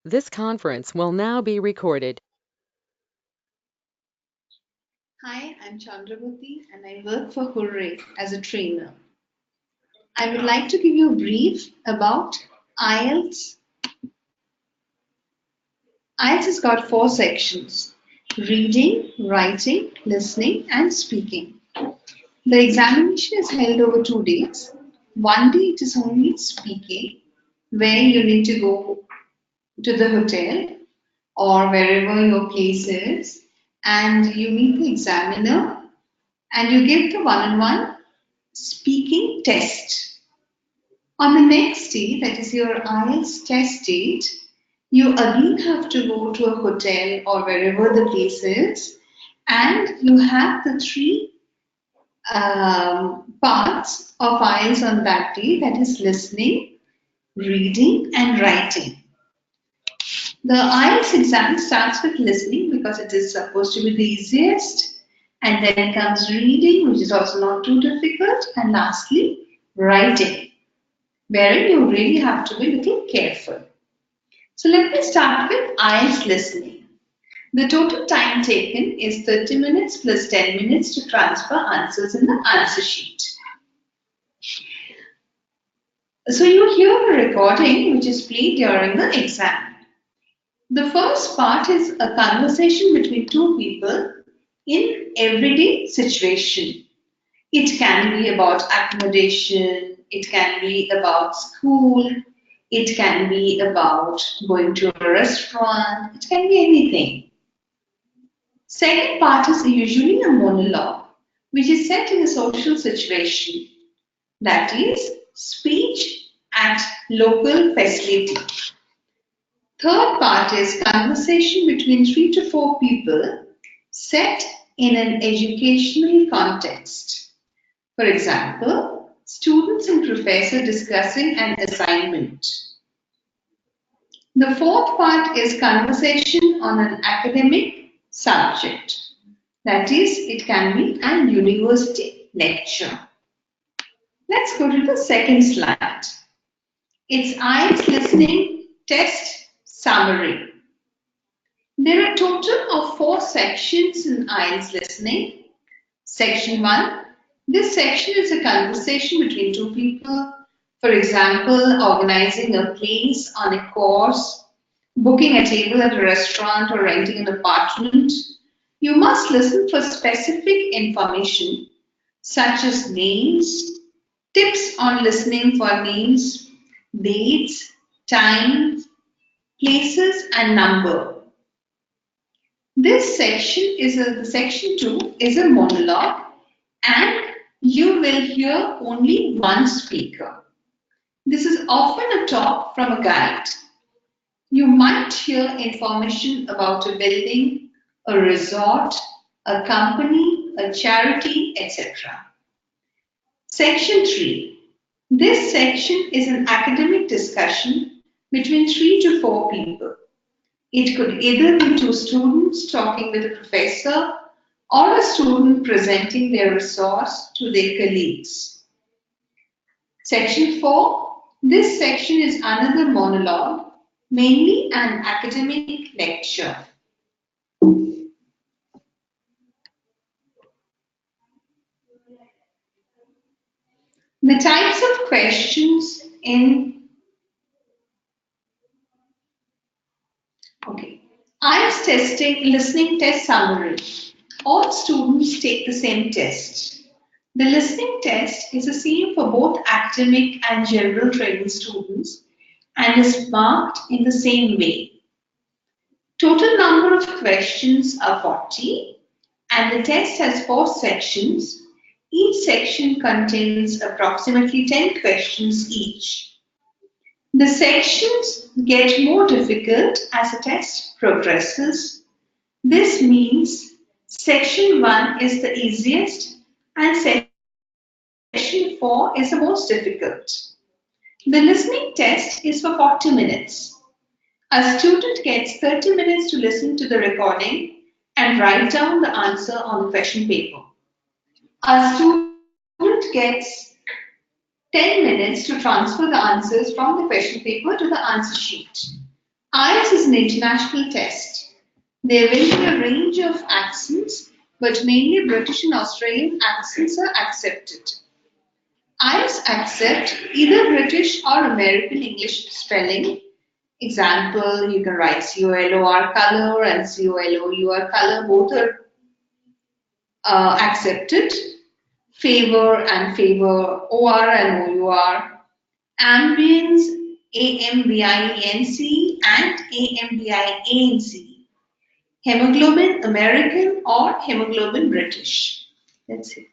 This conference will now be recorded. Hi, I'm Chandramati and I work for Hooray as a trainer. I would like to give you a brief about IELTS. IELTS has got 4 sections: reading, writing, listening, and speaking. The examination is held over 2 days. One day it is only speaking, where you need to go to the hotel or wherever your place is, and you meet the examiner and you give the one-on-one speaking test. On the next day, that is your IELTS test date, you again have to go to a hotel or wherever the place is, and you have the three parts of IELTS on that day, that is listening, reading, and writing. The IELTS exam starts with listening because it is supposed to be the easiest, and then comes reading, which is also not too difficult, and lastly, writing, wherein you really have to be a little careful. So let me start with IELTS listening. The total time taken is 30 minutes plus 10 minutes to transfer answers in the answer sheet. So you hear a recording which is played during the exam. The first part is a conversation between two people in everyday situation. It can be about accommodation, it can be about school, it can be about going to a restaurant, it can be anything. Second part is usually a monologue, which is set in a social situation, that is, speech at local facility. Third part is conversation between 3 to 4 people set in an educational context. For example, students and professor discussing an assignment. The fourth part is conversation on an academic subject. That is, it can be an university lecture. Let's go to the second slide. It's IELTS listening test summary. There are a total of 4 sections in IELTS listening. Section 1. This section is a conversation between two people. For example, organizing a place on a course, booking a table at a restaurant, or renting an apartment. You must listen for specific information such as names, tips on listening for names, dates, time, places, and number. This section section 2 is a monologue, and you will hear only one speaker. This is often a talk from a guide. You might hear information about a building, a resort, a company, a charity, etc. Section 3. This section is an academic discussion between 3 to 4 people. It could either be two students talking with a professor or a student presenting their resource to their colleagues. Section 4. This section is another monologue, mainly an academic lecture. The types of questions in IELTS testing listening test summary. All students take the same test. The listening test is the same for both academic and general training students and is marked in the same way. Total number of questions are 40, and the test has 4 sections. Each section contains approximately 10 questions each. The sections get more difficult as the test progresses. This means section 1 is the easiest and section 4 is the most difficult. The listening test is for 40 minutes. A student gets 30 minutes to listen to the recording and write down the answer on the question paper. A student gets 10 minutes to transfer the answers from the question paper to the answer sheet. IELTS is an international test. There will be a range of accents, but mainly British and Australian accents are accepted. IELTS accept either British or American English spelling. Example, you can write COLOR color and COLOUR color, both are accepted. Favor and favor, OR and OUR. Ambience, AMBIENC and AMBIANC. Hemoglobin American or hemoglobin British. That's it.